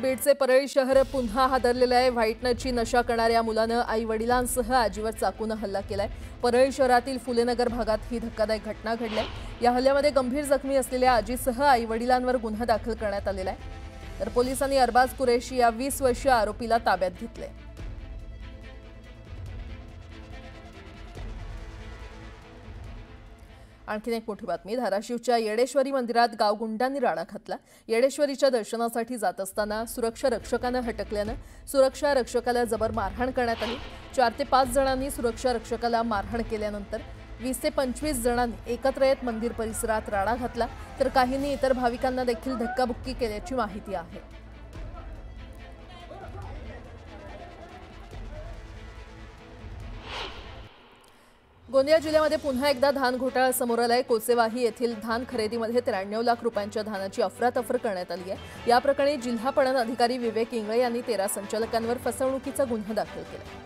बीडचे परळी शहर पुन्हा हादरलेले आहे। व्हाईटनरची नशा करणाऱ्या मुलानं आई वडिलांसह आजीवर चाकूने हल्ला केलाय। परळी शहरातील फुलेनगर भागात ही धक्कादायक घटना घडली आहे। या हल्ल्यामध्ये गंभीर जखमी असलेल्या आजीसह आई वडिलांवर गुन्हा दाखल करण्यात आलेला आहे। तर पोलिसांनी अरबाज कुरेशी या 20 वर्षीय आरोपीला ताब्यात घेतले। आणखी एक मोठी बातमी। धाराशिवच्या येडेश्वरी मंदिरात गावगुंडांनी राडा घातला। येडेश्वरीच्या दर्शनासाठी जात असताना सुरक्षा रक्षकाने हटकल्याने सुरक्षा रक्षकाला जबर मारहाण करण्यात आली। 4 ते 5 जणांनी सुरक्षा रक्षकाला मारहाण केल्यानंतर 20 ते 25 जणांनी एकत्र येत मंदिर परिसरात राडा घातला। तर काहींनी इतर भाविकांना देखील धक्काबुक्की केल्याची माहिती आहे। गोंदिया जिल्ह्यामध्ये पुन्हा एकदा धान घोटाळा समोर आलाय। कोसेवाही येथील धान खरेदीमध्ये 93 लाख रुपयांच्या धानाची अफरातफर करण्यात आली आहे। या प्रकरणी जिल्हा पणन अधिकारी विवेक इंगळे यांनी 13 संचालकांवर फसवणुकीचा गुन्हा दाखल केला।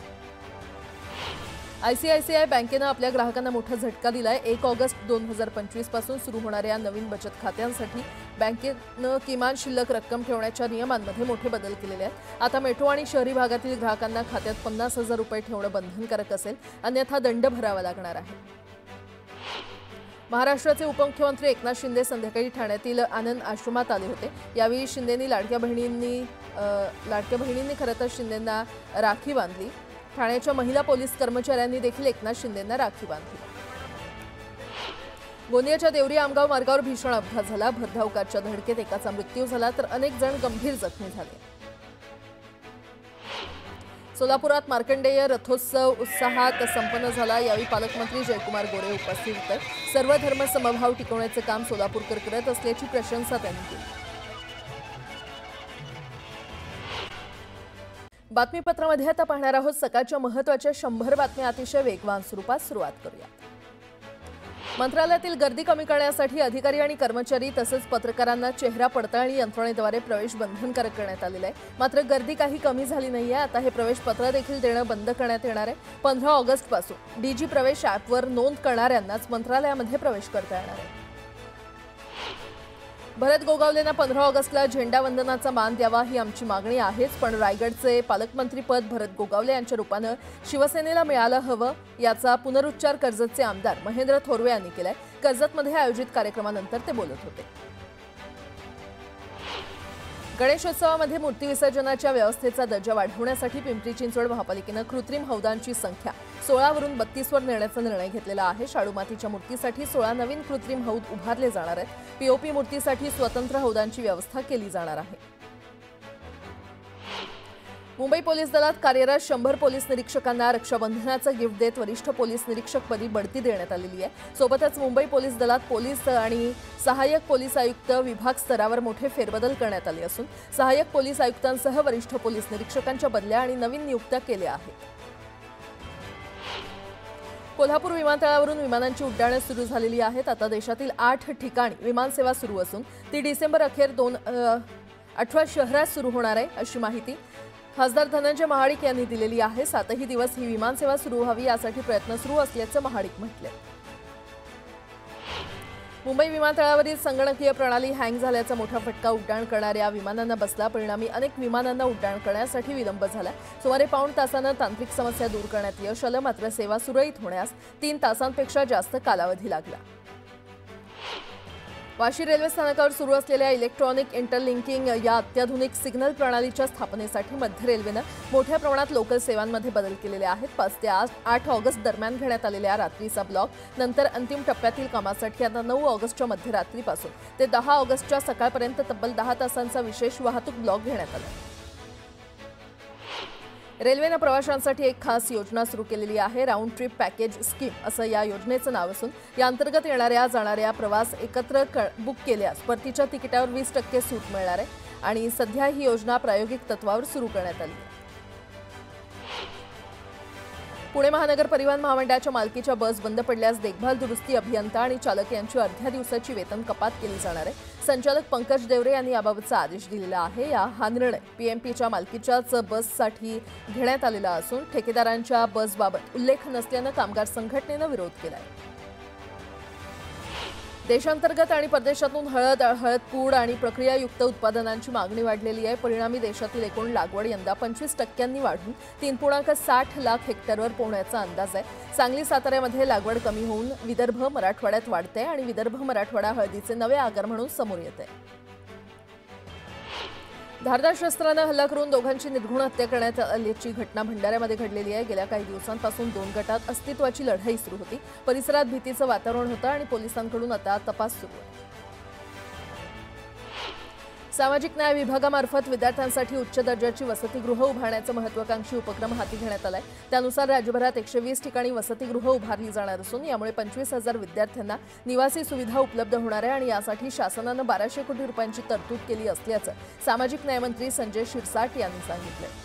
आयसीआयसीआय बँकेने आपल्या ग्राहकांना मोठा झटका दिलाय। 1 ऑगस्ट 2025 पासून सुरू होणाऱ्या नवीन बचत खात्यांसाठी बँकेने किमान शिल्लक रक्कम ठेवण्याच्या नियमांमध्ये मोठे बदल केलेले आहेत। आता मेट्रो आणि शहरी भागातील ग्राहकांना खात्यात 50,000 रुपये ठेवणे बंधनकारक असेल, अन्यथा दंड भरावा लागणार आहे। महाराष्ट्राचे उपमुख्यमंत्री एकनाथ शिंदे संध्याकाळी ठाण्यातील आनंद आश्रमात आले होते। यावेळी शिंदेंनी लाडक्या बहिणींनी खरं तर शिंदेंना राखी बांधली। ठाण्याच्या महिला पोलीस कर्मचाऱ्यांनी देखील एकनाथ शिंदेंना राखी बांधली। गोंदियाच्या देवरी आमगाव मार्गावर भीषण अपघात झाला। भरधाव कारच्या धडकेत एकाचा मृत्यू झाला तर अनेक जण गंभीर जखमी झाले। सोलापुरात मार्कंडेय रथोत्सव उत्साहात संपन्न झाला। यावेळी पालकमंत्री जयकुमार गोरे उपस्थित होते। सर्व धर्म समभाव टिकवण्याचे काम सोलापूरकर करत असल्याची प्रशंसा त्यांनी केली। बातमीपत्रामध्ये आता पाहणार आहोत सकाळच्या महत्त्वाच्या 100 बातम्या अतिशय वेगवान स्वरूपात। सुरुवात करूया। मंत्रालयातील गर्दी कमी करण्यासाठी अधिकारी आणि कर्मचारी तसेच पत्रकारांना चेहरा पडताळणी यंत्रणेद्वारे प्रवेश बंधनकारक करण्यात आलेला आहे। मात्र गर्दी काही कमी झाली नाहीये। आता हे प्रवेश पत्र देखील देणं बंद करण्यात येणार आहे। 15 ऑगस्ट पासून डीजी प्रवेश ॲपवर नोंद करणाऱ्यांनाच मंत्रालयामध्ये प्रवेश करता येणार आहे। भरत गोगावलेंना 15 ऑगस्टला झेंडा वंदनाचा मान द्यावा ही आमची मागणी आहेच, पण रायगडचे पालकमंत्रीपद भरत गोगावले यांच्या रूपाने शिवसेनेला मिळालं हवं याचा पुनरुच्चार कर्जतचे आमदार महेंद्र थोरवे यांनी केलाय। कर्जतमध्ये आयोजित कार्यक्रमानंतर ते बोलत होते। गणेशोत्सवामध्ये मूर्ती विसर्जनाच्या व्यवस्थेचा दर्जा वाढवण्यासाठी पिंपरी चिंचवड महापालिकेने कृत्रिम हौदांची संख्या 16 वरून 32 वर नेण्याचा निर्णय घेतलेला आहे। शाडू मातीच्या मूर्तीसाठी 16 नवीन कृत्रिम हौद उभारले जाणार आहेत। पीओपी मूर्तीसाठी स्वतंत्र हौदांची व्यवस्था केली जाणार आहे। मुंबई पोलीस दलात कार्यरत 100 पोलीस निरीक्षकांना रक्षाबंधनाचं गिफ्ट देत वरिष्ठ पोलीस निरीक्षकपदी बढती देण्यात आलेली आहे। सोबतच मुंबई पोलीस दलात पोलीस आणि सहाय्यक पोलीस आयुक्त विभाग स्तरावर मोठे फेरबदल करण्यात आले असून सहाय्यक पोलीस आयुक्तांसह वरिष्ठ पोलीस निरीक्षकांच्या बदल्या आणि नवीन नियुक्त्या केल्या आहेत। कोल्हापूर विमानतळावरून विमानांची उड्डाणे सुरू झालेली आहेत। आता देशातील 8 ठिकाणी विमानसेवा सुरू असून ती डिसेंबर अखेर 2018 शहरात सुरू होणार आहे अशी माहिती खासदार धनंजय महाडिक यांनी दिलेली आहे। 7ही दिवस ही विमानसेवा सुरू व्हावी यासाठी प्रयत्न सुरू असल्याचं महाडिक म्हटले। मुंबई विमानतळावरील संगणकीय प्रणाली हँग झाल्याचा मोठा फटका उड्डाण करणाऱ्या विमानांना बसला। परिणामी अनेक विमानांना उड्डाण करण्यासाठी विलंब झाला। सुमारे पाऊण तासाने तांत्रिक समस्या दूर करण्यात यश आलं, मात्र सेवा सुरळीत होण्यास 3 तासांपेक्षा जास्त कालावधी लागला। वाशी रेल्वे स्थानकावर सुरू असलेल्या इलेक्ट्रॉनिक इंटरलिंकिंग या अत्याधुनिक सिग्नल प्रणालीच्या स्थापनेसाठी मध्य रेल्वेने मोठ्या प्रमाणात लोकल सेवांमध्ये बदल केलेले आहेत। 5 ते 8 ऑगस्ट दरम्यान घेण्यात आलेल्या रात्रीचा ब्लॉक नंतर अंतिम टप्प्यातील कामासाठी आता 9 ऑगस्टच्या मध्यरात्रीपासून ते 10 ऑगस्टच्या सकाळपर्यंत तब्बल 10 तासांचा विशेष वाहतूक ब्लॉक घेण्यात आला। रेल्वेने प्रवाशांसाठी एक खास योजना सुरू केलेली आहे। राऊंड ट्रिप पॅकेज स्कीम असं या योजनेचं नाव असून या अंतर्गत येणाऱ्या जाणाऱ्या प्रवास एकत्र बुक केल्यास परतीच्या तिकिटावर 20% सूट मिळणार आहे आणि सध्या ही योजना प्रायोगिक तत्वावर सुरू करण्यात आली आहे। पुणे महानगर परिवहन महामंडळाच्या मालकीच्या बस बंद पडल्यास देखभाल दुरुस्ती अभियंता आणि चालक यांची अर्ध्या दिवसाची वेतन कपात केली जाणार आहे। संचालक पंकज देवरे यांनी याबाबतचा आदेश दिलेला आहे। हा निर्णय पीएमपीच्या मालकीच्याच बससाठी घेण्यात आलेला असून ठेकेदारांच्या बसबाबत उल्लेख नसल्याने कामगार संघटनेने विरोध केला आहे। देशांतर्गत आणि परदेशातून हळद पूड आणि प्रक्रियायुक्त उत्पादनांची मागणी वाढलेली आहे। परिणामी देशातील एकूण लागवड यंदा 25% वाढून 3.60 लाख हेक्टरवर पोहोचण्याचा अंदाज आहे। सांगली साताऱ्यामध्ये लागवड कमी होऊन विदर्भ मराठवाड्यात वाढते आणि विदर्भ मराठवाडा हळदीचे नवे आगार म्हणून समोर येते। धारदार शस्त्राने हल्ला करून दोघांची निर्घृण हत्या करण्यात आल्याची घटना भंडाऱ्यामध्ये घडलेली आहे। गेल्या काही दिवसांपासून दोन गटात अस्तित्वाची लढाई सुरू होती। परिसरात भीतीचं वातावरण होतं आणि पोलिसांकडून आता तपास सुरू आहे। सामाजिक न्याय विभागामार्फत विद्यार्थ्यांसाठी उच्च दर्जाची वसतिगृह उभारण्याचा महत्त्वाकांक्षी उपक्रम हाती घेण्यात आलाय। त्यानुसार राज्यभरात 120 ठिकाणी वसतिगृह उभारली जाणार असून यामुळे 25,000 विद्यार्थ्यांना निवासी सुविधा उपलब्ध होणार आहे आणि यासाठी शासनाने 1200 कोटी रुपयांची तरतूद केली असल्याचं सामाजिक न्यायमंत्री संजय शिरसाट यांनी सांगितलं।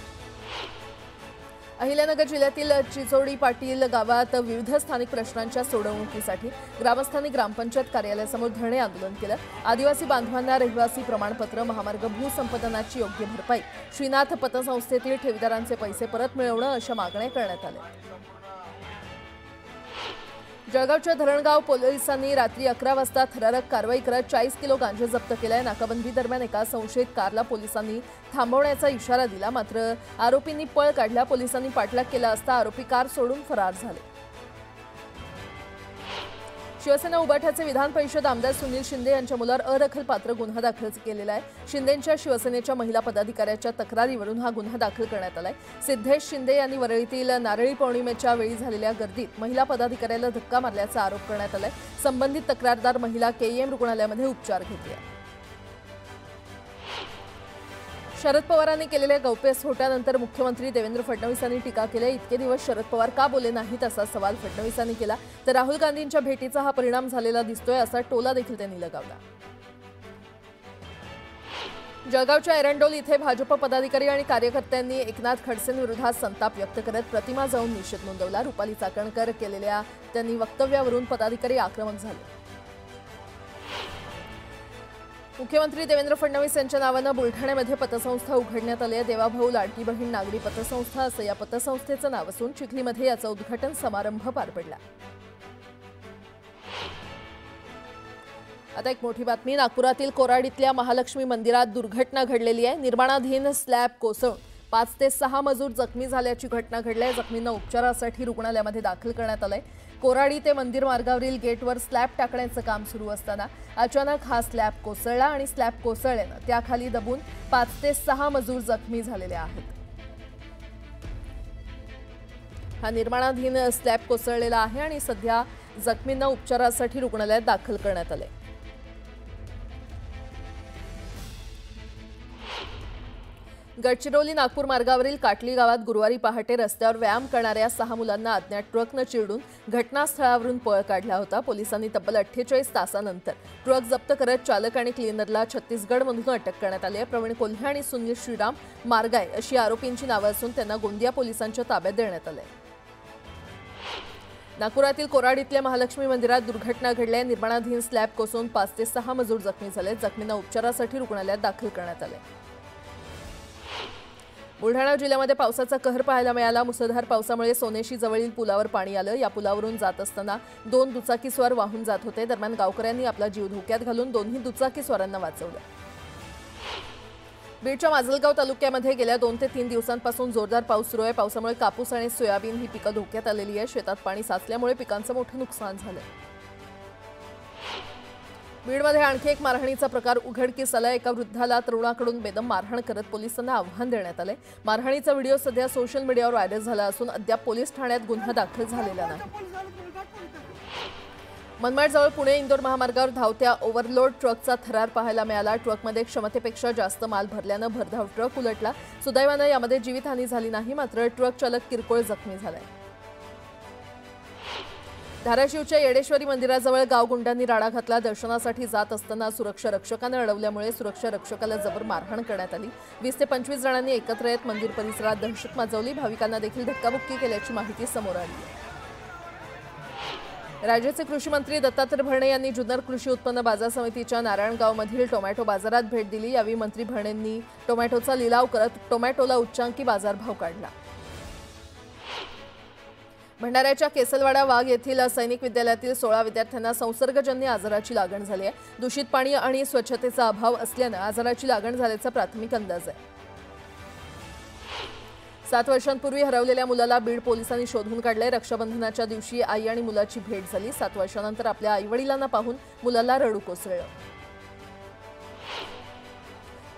अहिल्यानगर जिल्ह्यातील चिचोडी पाटील गावात विविध स्थानिक प्रश्नांच्या सोडवणुकीसाठी ग्रामस्थांनी ग्रामपंचायत कार्यालयासमोर धरणे आंदोलन केलं। आदिवासी बांधवांना रहिवासी प्रमाणपत्र, महामार्ग भूसंपादनाची योग्य भरपाई, श्रीनाथ पतसंस्थेतील ठेवीदारांचे पैसे परत मिळवणं अशा मागण्या करण्यात आल्या। जळगावच्या धरणगाव पोलिसांनी रात्री 11 वाजता थरारक कारवाई करत 40 किलो गांजा जप्त केलाय। नाकाबंदी दरम्यान एका संशयित कारला पोलिसांनी थांबवण्याचा इशारा दिला, मात्र आरोपींनी पळ काढला। पोलिसांनी पाठलाग केला असता आरोपी कार सोडून फरार झाले। शिवसेना उबाठाचे विधान परिषद आमदार सुनील शिंदे यांच्या मुलावर अदखलपात्र गुन्हा दाखल केलेला आहे। शिंदेंच्या शिवसेनेच्या महिला पदाधिकाऱ्याच्या तक्रारीवरून हा गुन्हा दाखल करण्यात आलाय। सिद्धेश शिंदे यांनी वरळीतील नारळी पौर्णिमेच्या वेळी झालेल्या गर्दीत महिला पदाधिकाऱ्याला धक्का मारल्याचा आरोप करण्यात आलाय। संबंधित तक्रारदार महिला केईएम रुग्णालयामध्ये उपचार घेते आहे। शरद पवारांनी केलेल्या गौप्यस्फोटानंतर मुख्यमंत्री देवेंद्र फडणवीस यांनी टीका केली। इतके दिवस शरद पवार का बोलले नाहीत असा सवाल फडणवीसांनी केला, तर राहुल गांधींच्या भेटीचा हा परिणाम झालेला दिसतोय असा टोला देखील त्यांनी लगावला। जळगावच्या एरंडोल इथे भाजप पदाधिकारी आणि कार्यकर्त्यांनी एकनाथ खडसेंविरोधात संताप व्यक्त करत प्रतिमा जाऊन निषेध नोंदवला। रुपाली चाकणकर केलेल्या त्यांनी वक्तव्यावरून पदाधिकारी आक्रमक झाले। मुख्यमंत्री देवेंद्र फडणवीस यांच्या नावाने बुलढाण्यामध्ये पतसंस्था उघडण्यात आली आहे। देवाभाऊ लाडकी बहीण नागरी पतसंस्था असं या पतसंस्थेचं नाव असून चिखलीमध्ये याचा उद्घाटन समारंभ पार पडला। आता एक मोठी बातमी, नागपुरातील कोराडीतल्या महालक्ष्मी मंदिरात दुर्घटना घडलेली आहे। निर्माणाधीन स्लॅब कोसळून 5 ते 6 मजूर जखमी झाल्याची घटना घडली आहे। जखमींना उपचारासाठी रुग्णालयामध्ये दाखल करण्यात आलंय। कोराडी ते मंदिर मार्गावरील गेटवर स्लॅब टाकण्याचं काम सुरू असताना अचानक हा स्लॅब कोसळला आणि स्लॅब कोसळल्यानं त्याखाली दबून 5 ते 6 मजूर जखमी झालेले आहेत। हा निर्माणाधीन स्लॅब कोसळलेला आहे आणि सध्या जखमींना उपचारासाठी रुग्णालयात दाखल करण्यात आले। गडचिरोली नागपूर मार्गावरील काटली गावात गुरुवारी पहाटे रस्त्यावर व्यायाम करणाऱ्या 6 मुलांना अज्ञात ट्रकनं चिरडून घटनास्थळावरून पळ काढला होता। पोलिसांनी तब्बल 48 तासांनंतर ट्रक जप्त करत चालक आणि क्लिनरला छत्तीसगडमधून अटक करण्यात आली आहे। प्रवीण कोल्हे आणि सुनील श्रीराम मार्गाय अशी आरोपींची नावं असून त्यांना गोंदिया पोलिसांच्या ताब्यात देण्यात आले। नागपुरातील कोराडीतल्या महालक्ष्मी मंदिरात दुर्घटना घडली। निर्माणाधीन स्लॅब कोसळून 5 ते 6 मजूर जखमी झाले। जखमींना उपचारासाठी रुग्णालयात दाखल करण्यात आले। बुलढाणा जिल्ह्यामध्ये पावसाचा कहर पाहायला मिळाला। मुसळधार पावसामुळे सोनेशी जवळील पुलावर पाणी आलं। या पुलावरून जात असताना 2 दुचाकीस्वार वाहून जात होते। दरम्यान गावकऱ्यांनी आपला जीव धोक्यात घालून दोन्ही दुचाकीस्वारांना वाचवलं। बीडच्या माजलगाव तालुक्यामध्ये गेल्या 2 ते 3 दिवसांपासून जोरदार पाऊस सुरू आहे। पावसामुळे कापूस आणि सोयाबीन ही पिकं धोक्यात आलेली आहे। शेतात पाणी साचल्यामुळे पिकांचं मोठं नुकसान झालं। बीडमध्ये आणखी एक मारहाणीचा प्रकार उघडकीस आला। एका वृद्धाला तरुणाकडून बेदम मारहाण करत पोलिसांना आव्हान देण्यात आले। मारहाणीचा व्हिडिओ सध्या सोशल मीडियावर व्हायरल झाला असून अद्याप पोलीस ठाण्यात गुन्हा दाखल झालेला नाही। मनमाडजवळ पुणे इंदोर महामार्गावर धावत्या ओव्हरलोड ट्रकचा थरार पाहायला मिळाला। ट्रकमध्ये क्षमतेपेक्षा जास्त माल भरल्यानं भरधाव ट्रक उलटला। सुदैवानं यामध्ये जीवितहानी झाली नाही, मात्र ट्रक चालक किरकोळ जखमी झालाय। धाराशिवच्या येडेश्वरी मंदिराजवळ गावगुंडांनी राडा घातला। दर्शनासाठी जात असताना सुरक्षा रक्षकाने अडवल्यामुळे सुरक्षा रक्षकाला जबर मारहाण करण्यात आली। 20 ते 25 जणांनी एकत्र येत मंदिर परिसरात दहशत माजवली। भाविकांना देखील धक्काबुक्की केल्याची माहिती समोर आली। राज्याचे कृषी मंत्री दत्तात्रय भरणे यांनी जुन्नर कृषी उत्पन्न बाजार समितीच्या नारायणगावमधील टोमॅटो बाजारात भेट दिली। यावेळी मंत्री भरणेंनी टोमॅटोचा लिलाव करत टोमॅटोला उच्चांकी बाजारभाव काढला। भंडाऱ्याच्या केसलवाडा वाघ येथील सैनिक विद्यालयातील 16 विद्यार्थ्यांना संसर्गजन्य आजाराची लागण झाली आहे। दूषित पाणी आणि स्वच्छतेचा अभाव असल्याने आजाराची लागण झाल्याचा प्राथमिक अंदाज आहे। 7 वर्षांपूर्वी हरवलेल्या मुलाला बीड पोलिसांनी शोधून काढले। रक्षाबंधनाच्या दिवशी आई आणि मुलाची भेट झाली। 7 वर्षांनंतर आपल्या आईवडिलांना पाहून मुलाला रडू कोसळलं।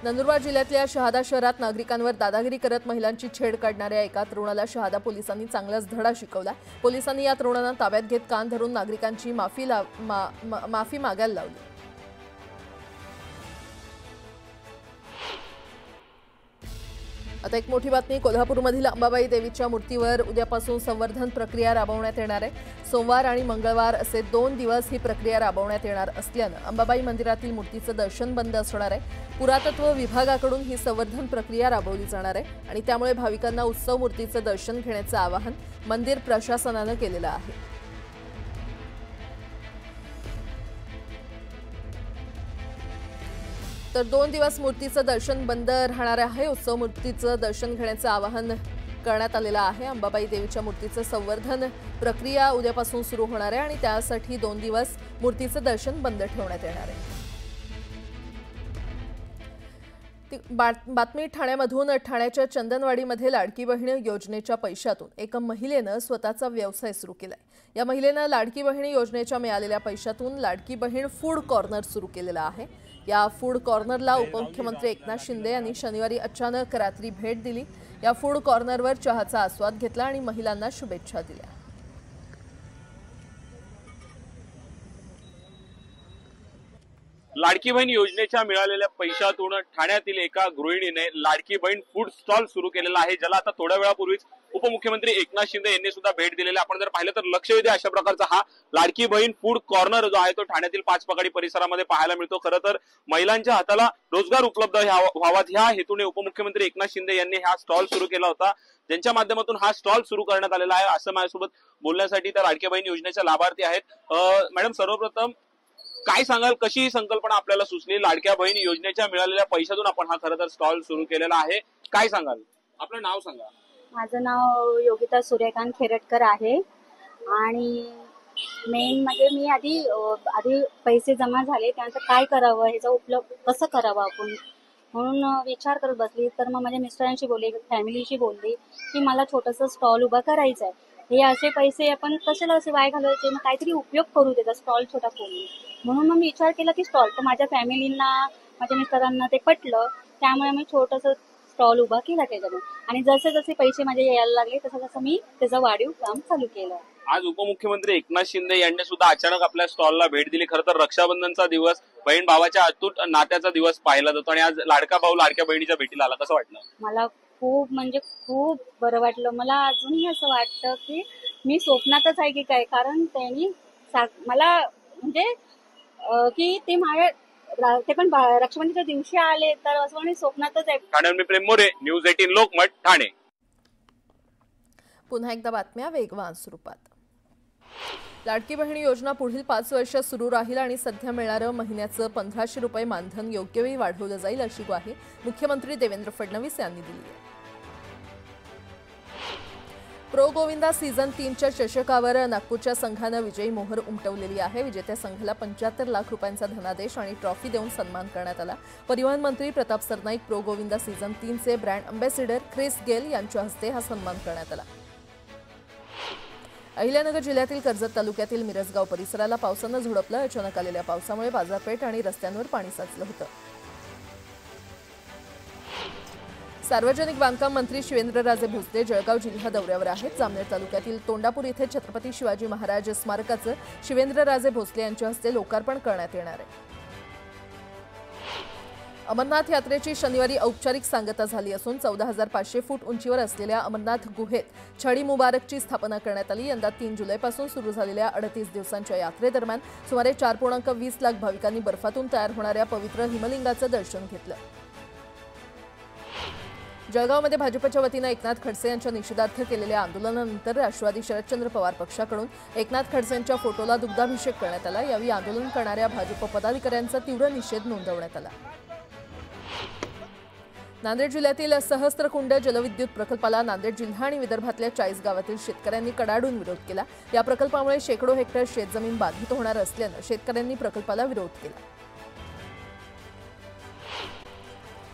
नंदुरबार जिल्ह्यातल्या शहादा शहरात नागरिकांवर दादागिरी करत महिलांची छेड काढणाऱ्या एका तरुणाला शहादा पोलिसांनी चांगलाच धडा शिकवला। पोलिसांनी या तरुणांना ताब्यात घेत कान धरून नागरिकांची माफी मागायला लावली। आता एक मोठी बातमी, कोल्हापूरमधील अंबाबाई देवीच्या मूर्तीवर उद्यापासून संवर्धन प्रक्रिया राबवण्यात येणार आहे। सोमवार आणि मंगळवार असे 2 दिवस ही प्रक्रिया राबवण्यात येणार असल्याने अंबाबाई मंदिरातील मूर्तीचं दर्शन बंद असणार आहे। पुरातत्व विभागाकडून ही संवर्धन प्रक्रिया राबवली जाणार आहे आणि त्यामुळे भाविकांना उत्सव मूर्तीचं दर्शन घेण्याचं आवाहन मंदिर प्रशासनानं केलेलं आहे। तर 2 दिवस मूर्तीचं दर्शन बंद राहणार आहे। उत्सव मूर्तीचं दर्शन घेण्याचं आवाहन करण्यात आलेलं आहे। अंबाबाई देवीच्या मूर्तीचं संवर्धन प्रक्रिया उद्यापासून सुरू होणार आहे आणि त्यासाठी 2 दिवस मूर्तीचं दर्शन बंद ठेवण्यात येणार आहे। बातमी ठाण्यामधून, ठाण्याच्या चंदनवाडीमध्ये लाडकी बहीण योजनेच्या पैशातून एका महिलेनं स्वतःचा व्यवसाय सुरू केलाय। या महिलेनं लाडकी बहीण योजनेच्या मिळालेल्या पैशातून लाडकी बहीण फूड कॉर्नर सुरू केलेलं आहे। या फूड कॉर्नरला उपमुख्यमंत्री एकनाथ शिंदे यांनी शनिवारी अचानक रात्री भेट दिली। या फूड कॉर्नरवर चहाचा आस्वाद घेतला आणि महिलांना शुभेच्छा दिल्या। लाडकी बहीण योजनेच्या मिळालेल्या पैशातून ठाण्यातील एका गृहिणीने लाडकी बहीण फूड स्टॉल सुरू केलेला आहे, ज्याला आता थोड्या वेळापूर्वीच उपमुख्यमंत्री एकनाथ शिंदे यांनी सुद्धा भेट दिलेली। आपण जर पाहिलं तर लक्षवेधी अशा प्रकारचा हा लाडकी बहीण फूड कॉर्नर जो आहे तो ठाण्यातील 5 पगाडी परिसरामध्ये पाहायला मिळतो। खरं तर महिलांच्या हाताला रोजगार उपलब्ध व्हावा ह्या हेतूने उपमुख्यमंत्री एकनाथ शिंदे यांनी हा स्टॉल सुरू केला होता, ज्यांच्या माध्यमातून हा स्टॉल सुरू करण्यात आलेला आहे। असं माझ्यासोबत बोलण्यासाठी त्या लाडकी बहीण योजनेच्या लाभार्थी आहेत। मॅडम, सर्वप्रथम काय सांगाल, कशी ही संकल्पना आपल्याला सुचली? लाडक्या बहीण योजनेच्या मिळालेल्या पैशातून आपण हा खरं तर स्टॉल सुरू केलेला आहे, काय सांगाल? आपलं नाव सांगा। माझं नाव योगिता सूर्यकांत खेरटकर आहे आणि मेन म्हणजे मी आधी पैसे जमा झाले, त्यानंतर काय करावं, ह्याचा उपलब्ध कसं करावं आपण म्हणून विचार करत बसली। तर मग माझ्या मिस्टरांशी बोलली, फॅमिलीशी बोलली की मला छोटंसं स्टॉल उभा करायचा आहे। हे असे पैसे आपण कशाला असे वाया घालवायचे, मग काहीतरी उपयोग करू त्याचा स्टॉल छोटा खोलून। म्हणून मग मी विचार केला की स्टॉल, तर माझ्या फॅमिलींना, माझ्या मिस्टरांना ते पटलं, त्यामुळे मी छोटंसं स्टॉल उभा केला त्याच्यातून आणि जसे जसे पैसे माझे यायला लागले तसं मी त्याचं वाढीव काम चालू केलं। आज उपमुख्यमंत्री एकनाथ शिंदे यांनी सुद्धा अचानक आपल्या स्टॉलला भेट दिली। खरं तर रक्षाबंधनचा दिवस, बहीण भावाच्या अतूट नात्याचा दिवस पाहिला जातो आणि आज लाडका भाऊ लाडक्या बहिणीच्या भेटीला आला, कसं वाटलं? मला खूप बरं वाटलं। मला अजूनही असं वाटतं की मी स्वप्नातच आहे की काय, कारण त्यांनी मला म्हणजे की ते पण रक्षाबंधनच्या दिवशी आले, तर असं म्हणजे स्वप्नातच आहे। ठाण्याहून मी प्रेम मोरे, न्यूज 18 लोकमत, ठाणे। पुन्हा एकदा बातम्या वेगवान स्वरूपात। लाडकी बहीण योजना पुढील 5 वर्ष सुरू राहील आणि सध्या मिळणारं महिन्याचं 1500 रुपये मानधन योग्य वेळी वाढवलं जाईल, अशी ग्वाही मुख्यमंत्री देवेंद्र फडणवीस यांनी दिली आहे। प्रो गोविंदा सीझन 3च्या चषकावर नागपूरच्या संघानं विजयी मोहर उमटवलेली आहे। विजेत्या संघाला 75 लाख रुपयांचा धनादेश आणि ट्रॉफी देऊन सन्मान करण्यात आला। परिवहन मंत्री प्रताप सरनाईक, प्रो गोविंदा सीझन 3चे ब्रँड अँबॅसिडर ख्रिस गेल यांच्या हस्ते हा सन्मान करण्यात आला। अहिल्यानगर जिल्ह्यातील कर्जत तालुक्यातील मिरजगाव परिसराला पावसानं झोडपलं। अचानक आलेल्या पावसामुळे बाजारपेठ आणि रस्त्यांवर पाणी साचलं होतं। सार्वजनिक बांधकाम मंत्री शिवेंद्रराजे भोसले जळगाव जिल्हा दौऱ्यावर आहेत। जामनेर तालुक्यातील तोंडापूर येथे छत्रपती शिवाजी महाराज स्मारकाचं शिवेंद्रराजे भोसले यांच्या हस्ते लोकार्पण करण्यात येणार आहे। अमरनाथ यात्रेची शनिवारी औपचारिक सांगता झाली असून 14,500 फूट उंचीवर असलेल्या अमरनाथ गुहेत छडी मुबारकची स्थापना करण्यात आली। यंदा 3 जुलैपासून सुरू झालेल्या 38 दिवसांच्या यात्रेदरम्यान सुमारे 4.20 लाख भाविकांनी बर्फातून तयार होणाऱ्या पवित्र हिमलिंगाचं दर्शन घेतलं। जळगावमध्ये भाजपच्या वतीनं एकनाथ खडसे यांच्या निषेधार्थ केलेल्या आंदोलनानंतर राष्ट्रवादी शरदचंद्र पवार पक्षाकडून एकनाथ खडसेंच्या फोटोला दुग्धाभिषेक करण्यात आला। यावेळी आंदोलन करणाऱ्या भाजप पदाधिकाऱ्यांचा तीव्र निषेध नोंदवण्यात आला। नांदेड जिल्ह्यातील सहस्त्रकुंड जलविद्युत प्रकल्पाला नांदेड जिल्हा आणि विदर्भातल्या 40 गावातील शेतकऱ्यांनी कडाडून विरोध केला। या प्रकल्पामुळे शेकडो हेक्टर शेतजमीन बाधित होणार असल्यानं शेतकऱ्यांनी प्रकल्पाला विरोध केला।